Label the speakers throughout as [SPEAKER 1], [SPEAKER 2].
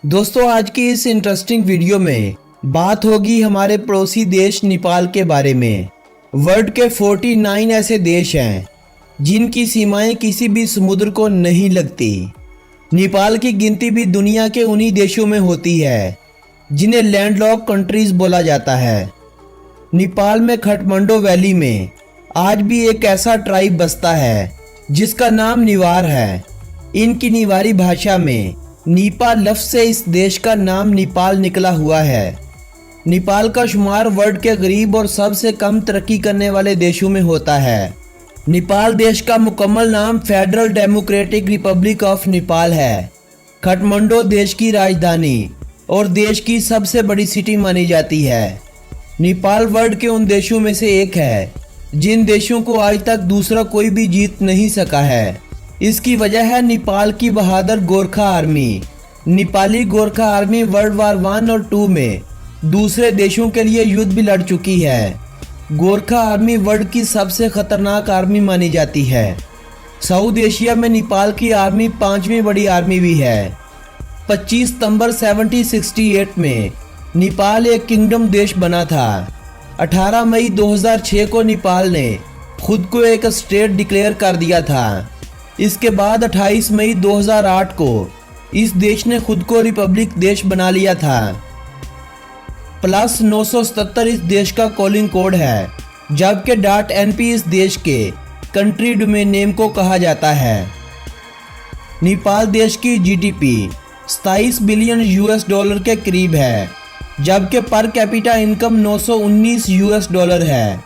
[SPEAKER 1] दोस्तों आज की इस इंटरेस्टिंग वीडियो में बात होगी हमारे पड़ोसी देश नेपाल के बारे में। वर्ल्ड के 49 ऐसे देश हैं जिनकी सीमाएं किसी भी समुद्र को नहीं लगती। नेपाल की गिनती भी दुनिया के उन्हीं देशों में होती है जिन्हें लैंडलॉक कंट्रीज बोला जाता है। नेपाल में काठमांडू वैली में आज भी एक ऐसा ट्राइब बसता है जिसका नाम निवार है। इनकी निवारी भाषा में नीपा लफ्ज से इस देश का नाम नेपाल निकला हुआ है। नेपाल का शुमार वर्ल्ड के गरीब और सबसे कम तरक्की करने वाले देशों में होता है। नेपाल देश का मुकम्मल नाम federal democratic Republic of Nepal है। काठमांडू देश की राजधानी और देश की सबसे बड़ी सिटी मानी जाती है। नेपाल वर्ल्ड के उन देशों में से एक है जिन देशों को आज तक दूसरा कोई भी जीत नहीं सका है। इसकी वजह है नेपाल की बहादुर Gorkha army. Nepali Gorkha army world war 1 और 2 में दूसरे देशों के लिए युद्ध भी लड़ चुकी है। गोरखा आर्मी वर्ल्ड की सबसे खतरनाक आर्मी मानी जाती है। साउथ एशिया में नेपाल की आर्मी 5वीं बड़ी आर्मी भी है। 25 सितंबर 1768 में नेपाल एक किंगडम देश बना था। 18 मई 2006 को नेपाल ने खुद को एक स्टेट डिक्लेयर कर दिया था। इसके बाद 28 मई 2008 को इस देश ने खुद को रिपब्लिक देश बना लिया था। प्लस 977 इस देश का कॉलिंग कोड है, जबकि .np इस देश के कंट्री डोमेन नेम को कहा जाता है। नेपाल देश की जीडीपी 27 बिलियन US के करीब है, जबकि पर कैपिटा इनकम 919 US है।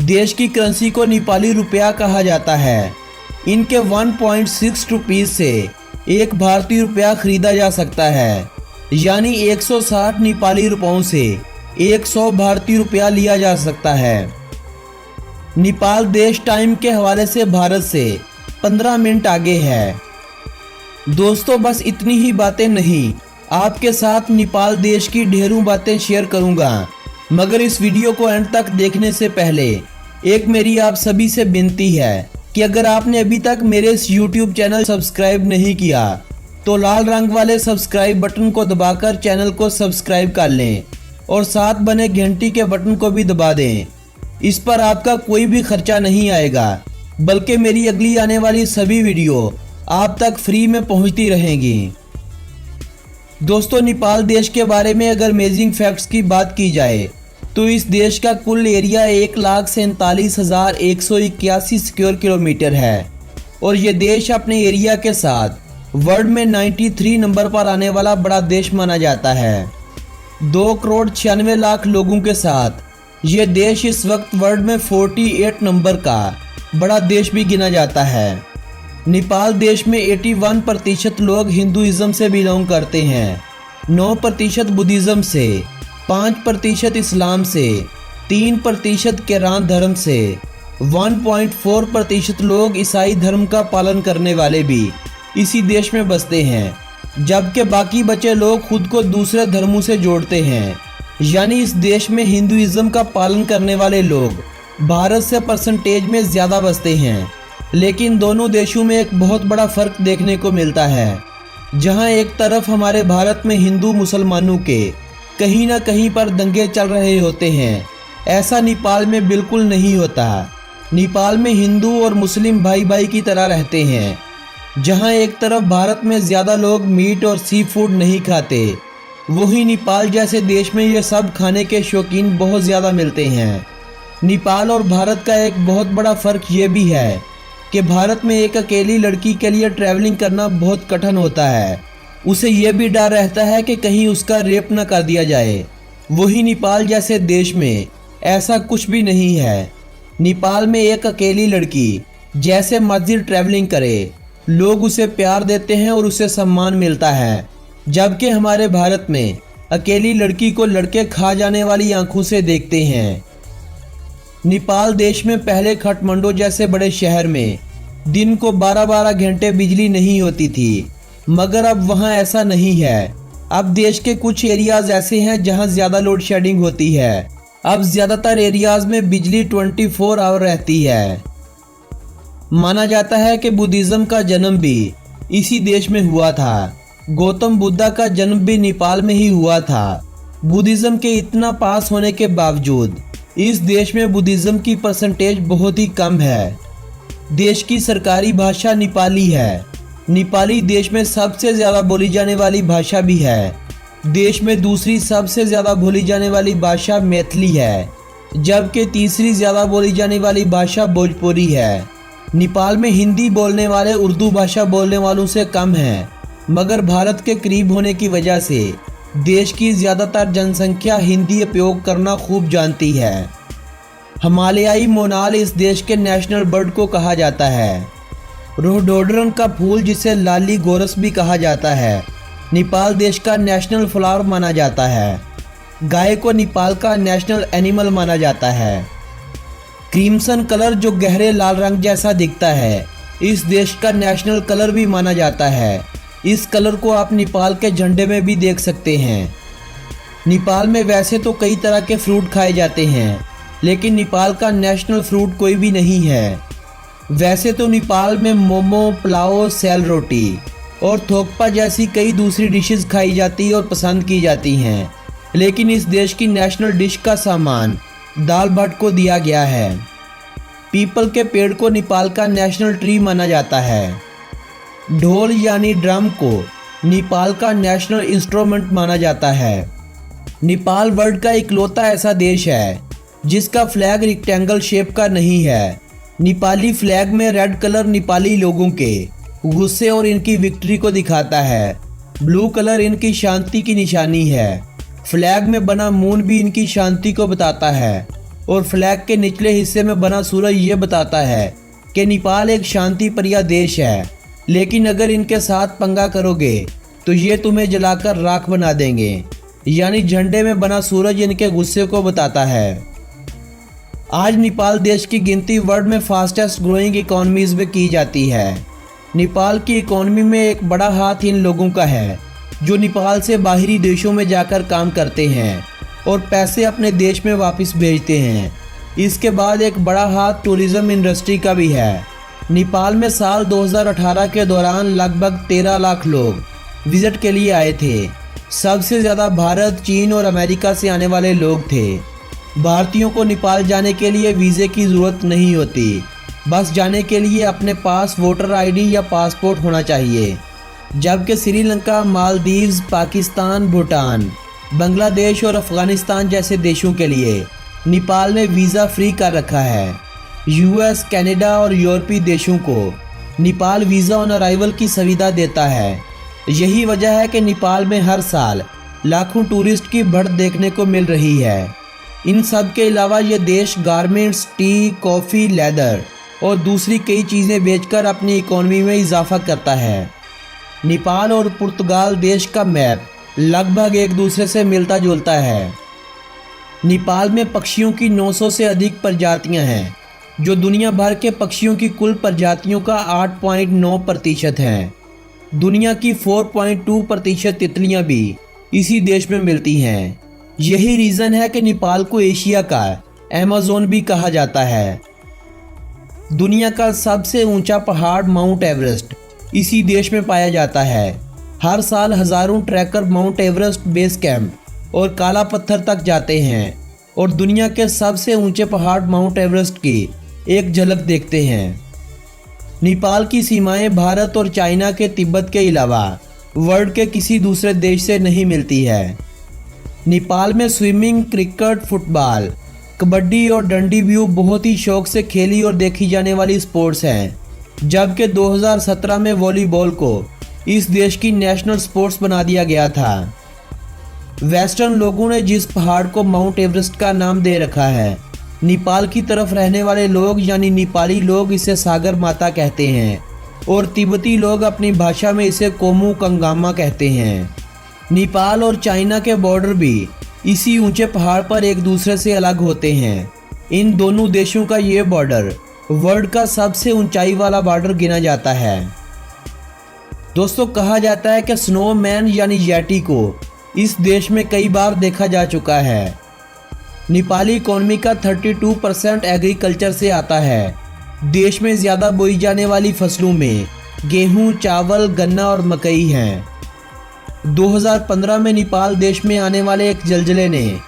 [SPEAKER 1] देश की करेंसी को नेपाली रुपया कहा जाता है। इनके 1.6 रुपीस से एक भारतीय रुपया खरीदा जा सकता है, यानी 160 नेपाली रुपयों से 100 भारतीय रुपया लिया जा सकता है। नेपाल देश टाइम के हवाले से भारत से 15 मिनट आगे है। दोस्तों बस इतनी ही बातें नहीं, आपके साथ नेपाल देश की ढेरों बातें शेयर करूंगा, मगर इस वीडियो को एंड तक देखने से पहले एक मेरी आप सभी से विनती है कि अगर आपने अभी तक मेरे इस YouTube चैनल सब्सक्राइब नहीं किया तो लाल रंग वाले सब्सक्राइब बटन को दबाकर चैनल को सब्सक्राइब कर लें और साथ बने घंटी के बटन को भी दबा दें। इस पर आपका कोई भी खर्चा नहीं आएगा, बल्कि मेरी अगली आने वाली सभी वीडियो आप तक फ्री में पहुंचती रहेंगी। दोस्तों नेपाल देश के बारे में अगर अमेजिंग फैक्ट्स की बात की जाए तो इस देश का कुल एरिया 1,47,181 स्क्वायर किलोमीटर है और ये देश अपने एरिया के साथ वर्ल्ड में 93 नंबर पर आने वाला बड़ा देश माना जाता है। 2,96,00,000 लोगों के साथ ये देश इस वक्त वर्ल्ड में 48 नंबर का बड़ा देश भी गिना जाता है। नेपाल देश में 81% लोग हिंदुइज्म से बिलोंग करते हैं, 9% बुद्धिज्म से, 5% इस्लाम से, 3% केरान धर्म से, 1.4% लोग ईसाई धर्म का पालन करने वाले भी इसी देश में बसते हैं, जबकि बाकी बचे लोग खुद को दूसरे धर्मों से जोड़ते हैं। यानी इस देश में हिंदुइज्म का पालन करने वाले लोग भारत से परसेंटेज में ज़्यादा बसते हैं। लेकिन दोनों देशों में एक बहुत बड़ा फ़र्क देखने को मिलता है। जहां एक तरफ हमारे भारत में हिंदू मुसलमानों के कहीं ना कहीं पर दंगे चल रहे होते हैं, ऐसा नेपाल में बिल्कुल नहीं होता। नेपाल में हिंदू और मुस्लिम भाई भाई की तरह रहते हैं। जहां एक तरफ भारत में ज़्यादा लोग मीट और सी फूड नहीं खाते, वहीं नेपाल जैसे देश में ये सब खाने के शौकीन बहुत ज़्यादा मिलते हैं। नेपाल और भारत का एक बहुत बड़ा फ़र्क ये भी है कि भारत में एक अकेली लड़की के लिए ट्रैवलिंग करना बहुत कठिन होता है। उसे यह भी डर रहता है कि कहीं उसका रेप न कर दिया जाए। वही नेपाल जैसे देश में ऐसा कुछ भी नहीं है। नेपाल में एक अकेली लड़की जैसे मर्जी ट्रैवलिंग करे, लोग उसे प्यार देते हैं और उसे सम्मान मिलता है, जबकि हमारे भारत में अकेली लड़की को लड़के खा जाने वाली आंखों से देखते हैं। नेपाल देश में पहले काठमांडू जैसे बड़े शहर में दिन को 12-12 घंटे बिजली नहीं होती थी, मगर अब वहां ऐसा नहीं है। अब देश के कुछ एरियाज ऐसे हैं जहां ज़्यादा लोड शेडिंग होती है। अब ज़्यादातर एरियाज में बिजली 24 आवर रहती है। माना जाता है कि बुद्धिज़्म का जन्म भी इसी देश में हुआ था। गौतम बुद्धा का जन्म भी नेपाल में ही हुआ था। बुद्धिज्म के इतना पास होने के बावजूद इस देश में बुद्धिज्म की परसेंटेज बहुत ही कम है। देश की सरकारी भाषा नेपाली है। नेपाली देश में सबसे ज़्यादा बोली जाने वाली भाषा भी है। देश में दूसरी सबसे ज़्यादा बोली जाने वाली भाषा मैथिली है, जबकि तीसरी ज़्यादा बोली जाने वाली भाषा भोजपुरी है। नेपाल में हिंदी बोलने वाले उर्दू भाषा बोलने वालों से कम हैं, मगर भारत के करीब होने की वजह से देश की ज़्यादातर जनसंख्या हिंदी उपयोग करना खूब जानती है। हिमालयाई मोनाल इस देश के नेशनल बर्ड को कहा जाता है। रोडोडेंड्रन का फूल, जिसे लाली गोरस भी कहा जाता है, नेपाल देश का नेशनल फ्लावर माना जाता है। गाय को नेपाल का नेशनल एनिमल माना जाता है। क्रिम्सन कलर, जो गहरे लाल रंग जैसा दिखता है, इस देश का नेशनल कलर भी माना जाता है। इस कलर को आप नेपाल के झंडे में भी देख सकते हैं। नेपाल में वैसे तो कई तरह के फ्रूट खाए जाते हैं, लेकिन नेपाल का नेशनल फ्रूट कोई भी नहीं है। वैसे तो नेपाल में मोमो, पुलाव, सेल रोटी और थोकपा जैसी कई दूसरी डिशेस खाई जाती और पसंद की जाती हैं, लेकिन इस देश की नेशनल डिश का सामान दाल भात को दिया गया है। पीपल के पेड़ को नेपाल का नेशनल ट्री माना जाता है। ढोल यानी ड्रम को नेपाल का नेशनल इंस्ट्रूमेंट माना जाता है। नेपाल वर्ल्ड का इकलौता ऐसा देश है जिसका फ्लैग रेक्टेंगल शेप का नहीं है। नेपाली फ्लैग में रेड कलर नेपाली लोगों के गुस्से और इनकी विक्ट्री को दिखाता है। ब्लू कलर इनकी शांति की निशानी है। फ्लैग में बना मून भी इनकी शांति को बताता है और फ्लैग के निचले हिस्से में बना सूरज ये बताता है कि नेपाल एक शांति प्रिय देश है, लेकिन अगर इनके साथ पंगा करोगे तो ये तुम्हें जलाकर राख बना देंगे। यानी झंडे में बना सूरज इनके गुस्से को बताता है। आज नेपाल देश की गिनती वर्ल्ड में फास्टेस्ट ग्रोइंग इकोनॉमीज में की जाती है। नेपाल की इकोनॉमी में एक बड़ा हाथ इन लोगों का है जो नेपाल से बाहरी देशों में जाकर काम करते हैं और पैसे अपने देश में वापस भेजते हैं। इसके बाद एक बड़ा हाथ टूरिज्म इंडस्ट्री का भी है। नेपाल में साल 2018 के दौरान लगभग 13 लाख लोग विजिट के लिए आए थे। सबसे ज़्यादा भारत, चीन और अमेरिका से आने वाले लोग थे। भारतीयों को नेपाल जाने के लिए वीज़े की ज़रूरत नहीं होती, बस जाने के लिए अपने पास वोटर आईडी या पासपोर्ट होना चाहिए। जबकि श्रीलंका, मालदीव्स, पाकिस्तान, भूटान, बांग्लादेश और अफ़गानिस्तान जैसे देशों के लिए नेपाल ने वीज़ा फ्री कर रखा है। यूएस, कनाडा और यूरोपीय देशों को नेपाल वीज़ा ऑन अराइवल की सुविधा देता है। यही वजह है कि नेपाल में हर साल लाखों टूरिस्ट की बढ़त देखने को मिल रही है। इन सब के अलावा ये देश गारमेंट्स, टी, कॉफ़ी, लेदर और दूसरी कई चीज़ें बेचकर अपनी इकोनॉमी में इजाफा करता है। नेपाल और पुर्तगाल देश का मैप लगभग एक दूसरे से मिलता जुलता है। नेपाल में पक्षियों की 900 से अधिक प्रजातियां हैं, जो दुनिया भर के पक्षियों की कुल प्रजातियों का 8.9% हैं। दुनिया की 4.2% तितलियां भी इसी देश में मिलती हैं। यही रीज़न है कि नेपाल को एशिया का अमेज़न भी कहा जाता है। दुनिया का सबसे ऊंचा पहाड़ माउंट एवरेस्ट इसी देश में पाया जाता है। हर साल हज़ारों tracker mount Everest base camp और काला पत्थर तक जाते हैं और दुनिया के सबसे ऊंचे पहाड़ माउंट एवरेस्ट की एक झलक देखते हैं। नेपाल की सीमाएं भारत और चाइना के तिब्बत के अलावा वर्ल्ड के किसी दूसरे देश से नहीं मिलती है। नेपाल में स्विमिंग, क्रिकेट, फुटबॉल, कबड्डी और डंडी व्यू बहुत ही शौक से खेली और देखी जाने वाली स्पोर्ट्स हैं, जबकि 2017 में वॉलीबॉल को इस देश की नेशनल स्पोर्ट्स बना दिया गया था। वेस्टर्न लोगों ने जिस पहाड़ को माउंट एवरेस्ट का नाम दे रखा है, नेपाल की तरफ रहने वाले लोग यानी नेपाली लोग इसे सागर माता कहते हैं और तिब्बती लोग अपनी भाषा में इसे कोमू कंगामा कहते हैं। नेपाल और चाइना के बॉर्डर भी इसी ऊंचे पहाड़ पर एक दूसरे से अलग होते हैं। इन दोनों देशों का ये बॉर्डर वर्ल्ड का सबसे ऊंचाई वाला बॉर्डर गिना जाता है। दोस्तों, कहा जाता है कि स्नोमैन यानी यैटी को इस देश में कई बार देखा जा चुका है। नेपाली इकोनॉमी का 32% एग्रीकल्चर से आता है। देश में ज़्यादा बोई जाने वाली फसलों में गेहूं, चावल, गन्ना और मकई हैं। 2015 में नेपाल देश में आने वाले एक जलजले ने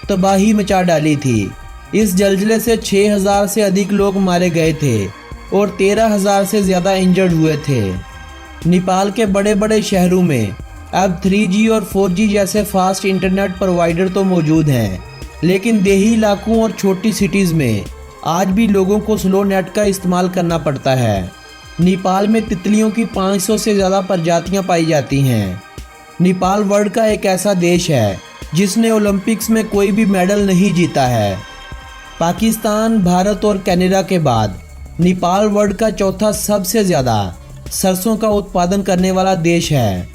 [SPEAKER 1] तबाही मचा डाली थी। इस जलजले से 6000 से अधिक लोग मारे गए थे और 13000 से ज़्यादा इंजर्ड हुए थे। नेपाल के बड़े बड़े शहरों में अब 3G और 4G जैसे फास्ट इंटरनेट प्रोवाइडर तो मौजूद हैं, लेकिन देही इलाकों और छोटी सिटीज़ में आज भी लोगों को स्लो नेट का इस्तेमाल करना पड़ता है। नेपाल में तितलियों की 500 से ज़्यादा प्रजातियां पाई जाती हैं। नेपाल वर्ल्ड का एक ऐसा देश है जिसने ओलंपिक्स में कोई भी मेडल नहीं जीता है। पाकिस्तान, भारत और कनाडा के बाद नेपाल वर्ल्ड का चौथा सबसे ज़्यादा सरसों का उत्पादन करने वाला देश है।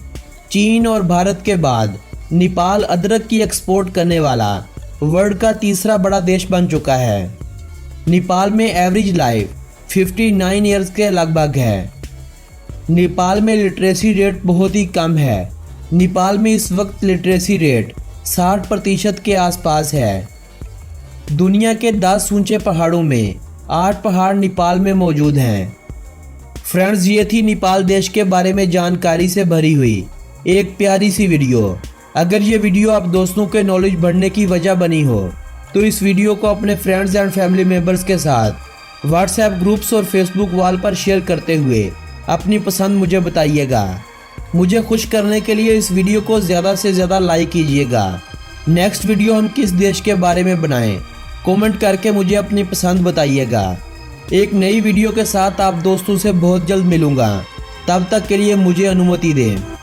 [SPEAKER 1] चीन और भारत के बाद नेपाल अदरक की एक्सपोर्ट करने वाला वर्ल्ड का तीसरा बड़ा देश बन चुका है। नेपाल में एवरेज लाइफ 59 ईयर्स के लगभग है। नेपाल में लिटरेसी रेट बहुत ही कम है। नेपाल में इस वक्त लिटरेसी रेट 60% के आसपास है। दुनिया के 10 ऊंचे पहाड़ों में 8 पहाड़ नेपाल में मौजूद हैं। फ्रेंड्स, ये थी नेपाल देश के बारे में जानकारी से भरी हुई एक प्यारी सी वीडियो। अगर ये वीडियो आप दोस्तों के नॉलेज बढ़ने की वजह बनी हो तो इस वीडियो को अपने फ्रेंड्स एंड फैमिली मेम्बर्स के साथ व्हाट्सएप ग्रुप्स और फेसबुक वॉल पर शेयर करते हुए अपनी पसंद मुझे बताइएगा। मुझे खुश करने के लिए इस वीडियो को ज़्यादा से ज़्यादा लाइक कीजिएगा। नेक्स्ट वीडियो हम किस देश के बारे में बनाएं, कमेंट करके मुझे अपनी पसंद बताइएगा। एक नई वीडियो के साथ आप दोस्तों से बहुत जल्द मिलूँगा। तब तक के लिए मुझे अनुमति दें।